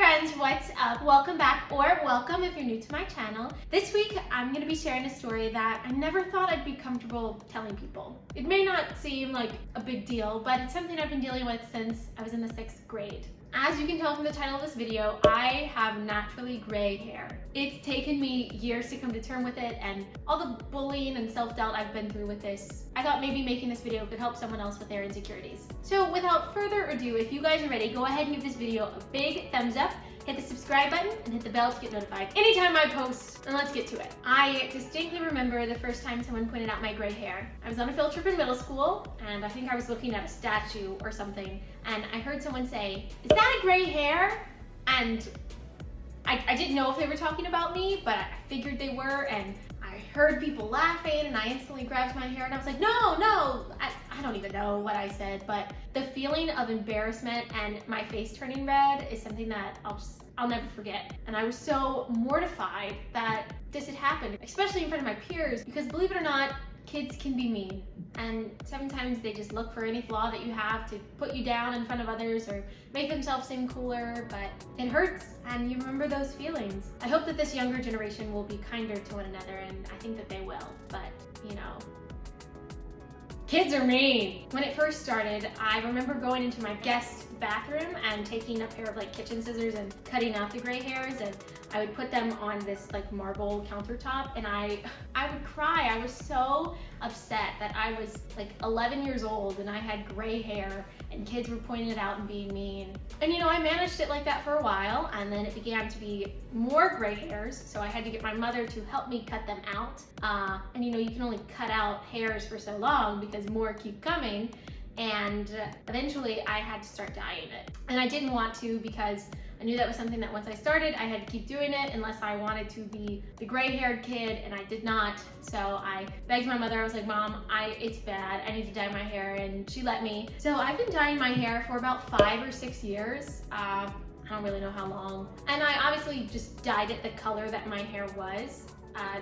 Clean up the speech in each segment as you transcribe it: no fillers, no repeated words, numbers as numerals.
friends, what's up? Welcome back, or welcome if you're new to my channel. This week, I'm going to be sharing a story that I never thought I'd be comfortable telling people. It may not seem like a big deal, but it's something I've been dealing with since I was in the 6th grade. As you can tell from the title of this video, I have naturally gray hair. It's taken me years to come to terms with it, and all the bullying and self-doubt I've been through with this, I thought maybe making this video could help someone else with their insecurities. So without further ado, if you guys are ready, go ahead and give this video a big thumbs up, hit the subscribe button, and hit the bell to get notified anytime I post, and let's get to it. I distinctly remember the first time someone pointed out my gray hair. I was on a field trip in middle school, and I think I was looking at a statue or something, and I heard someone say, "Is that a gray hair?" And I didn't know if they were talking about me, but I figured they were, and I heard people laughing, and I instantly grabbed my hair, and I was like, no, I don't even know what I said, but the feeling of embarrassment and my face turning red is something that I'll never forget. And I was so mortified that this had happened, especially in front of my peers, because believe it or not, kids can be mean, and sometimes they just look for any flaw that you have to put you down in front of others or make themselves seem cooler, but it hurts and you remember those feelings. I hope that this younger generation will be kinder to one another, and I think that they will, but you know, kids are mean. When it first started, I remember going into my guest bathroom and taking a pair of kitchen scissors and cutting out the gray hairs, and I would put them on this marble countertop, and I would cry. I was so upset that I was 11 years old and I had gray hair and kids were pointing it out and being mean. And I managed it like that for a while, and then it began to be more gray hairs, so I had to get my mother to help me cut them out. And you can only cut out hairs for so long because more keep coming. And eventually I had to start dyeing it. And I didn't want to because I knew that was something that once I started, I had to keep doing it unless I wanted to be the gray-haired kid, and I did not. So I begged my mother. I was like, "Mom, it's bad. I need to dye my hair," and she let me. So I've been dyeing my hair for about 5 or 6 years. I don't really know how long. And I obviously just dyed it the color that my hair was.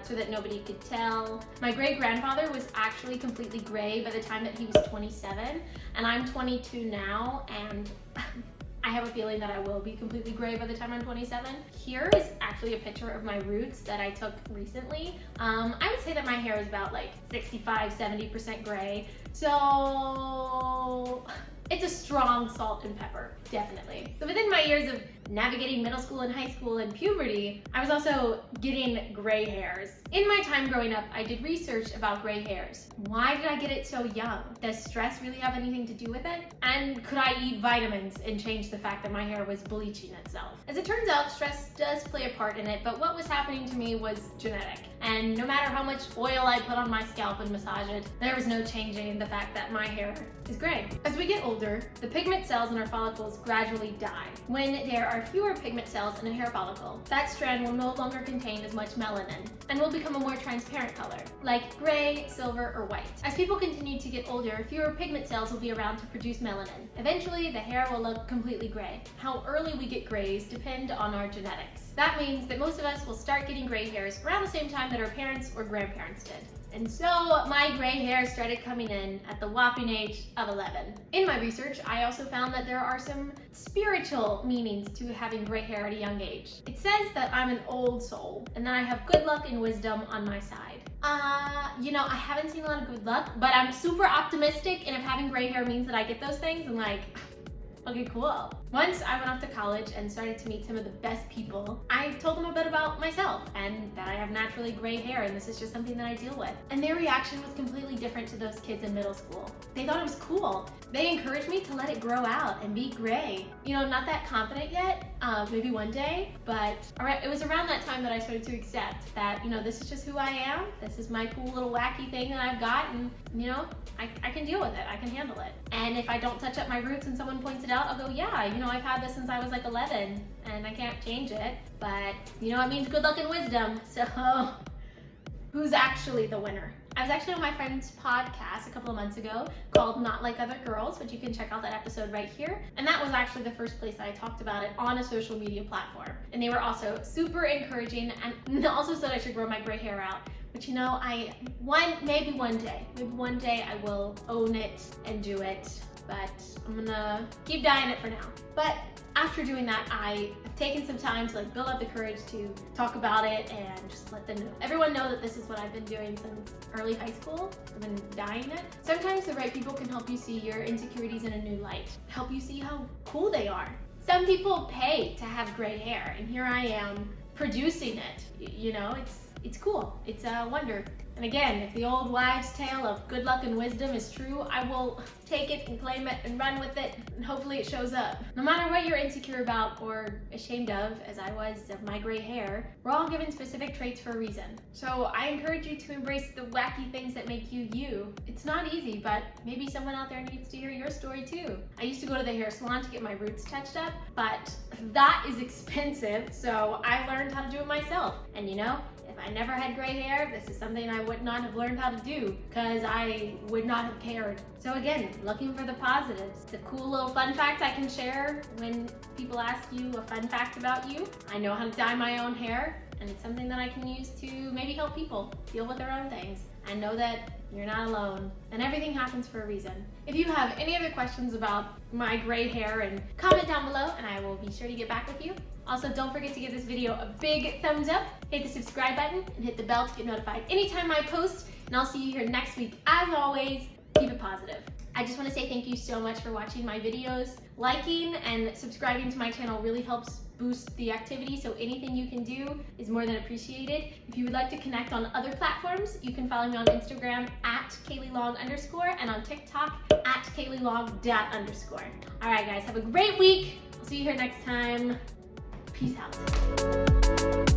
So that nobody could tell. My great-grandfather was actually completely gray by the time that he was 27, and I'm 22 now, and I have a feeling that I will be completely gray by the time I'm 27. Here is actually a picture of my roots that I took recently. I would say that my hair is about 65-70% gray, so it's a strong salt and pepper, definitely. So within my years of navigating middle school and high school and puberty, I was also getting gray hairs. In my time growing up, I did research about gray hairs. Why did I get it so young? Does stress really have anything to do with it? And could I eat vitamins and change the fact that my hair was bleaching itself? As it turns out, stress does play a part in it, but what was happening to me was genetic. And no matter how much oil I put on my scalp and massage it, there was no changing the fact that my hair is gray. As we get older, the pigment cells in our follicles gradually die. When there are fewer pigment cells in a hair follicle, that strand will no longer contain as much melanin and will become a more transparent color, like gray, silver, or white. As people continue to get older, fewer pigment cells will be around to produce melanin. Eventually, the hair will look completely gray. How early we get grays depend on our genetics. That means that most of us will start getting gray hairs around the same time that our parents or grandparents did. And so my gray hair started coming in at the whopping age of 11. In my research, I also found that there are some spiritual meanings to having gray hair at a young age. It says that I'm an old soul and that I have good luck and wisdom on my side. I haven't seen a lot of good luck, but I'm super optimistic, and if having gray hair means that I get those things, I'm like, okay, cool. Once I went off to college and started to meet some of the best people, I told them a bit about myself and that I have naturally gray hair and this is just something that I deal with. And their reaction was completely different to those kids in middle school. They thought it was cool. They encouraged me to let it grow out and be gray. Not that confident yet, maybe one day, but it was around that time that I started to accept that, this is just who I am. This is my cool little wacky thing that I've got, and I can deal with it. I can handle it. And if I don't touch up my roots and someone points it out, I'll go, yeah, I've had this since I was 11 and I can't change it, but it means good luck and wisdom. So who's actually the winner? I was actually on my friend's podcast a couple of months ago called Not Like Other Girls, which you can check out that episode right here. And that was actually the first place that I talked about it on a social media platform. And they were also super encouraging and also said I should grow my gray hair out, But you know, maybe one day I will own it and do it, but I'm gonna keep dying it for now. But after doing that, I have taken some time to build up the courage to talk about it and just let everyone know that this is what I've been doing since early high school. I've been dying it. Sometimes the right people can help you see your insecurities in a new light, help you see how cool they are. Some people pay to have gray hair, and here I am producing it. You know, it's cool. It's a wonder. And again, if the old wives' tale of good luck and wisdom is true, I will take it and claim it and run with it, and hopefully it shows up. No matter what you're insecure about or ashamed of, as I was of my gray hair, we're all given specific traits for a reason. So I encourage you to embrace the wacky things that make you you. It's not easy, but maybe someone out there needs to hear your story too. I used to go to the hair salon to get my roots touched up, but that is expensive, so I learned how to do it myself. And you know, if I never had gray hair, this is something I would not have learned how to do because I would not have cared. So again, looking for the positives. The cool little fun fact I can share when people ask you a fun fact about you. I know how to dye my own hair, and it's something that I can use to maybe help people deal with their own things. I know that you're not alone, and everything happens for a reason. If you have any other questions about my gray hair, and comment down below and I will be sure to get back with you. Also, don't forget to give this video a big thumbs up, hit the subscribe button, and hit the bell to get notified anytime I post, and I'll see you here next week. As always, keep it positive. I just want to say thank you so much for watching my videos. Liking and subscribing to my channel really helps boost the activity, so anything you can do is more than appreciated. If you would like to connect on other platforms, you can follow me on Instagram at KayleighLong_ and on TikTok at KayleighLong_. All right, guys, have a great week. I'll see you here next time. Peace out.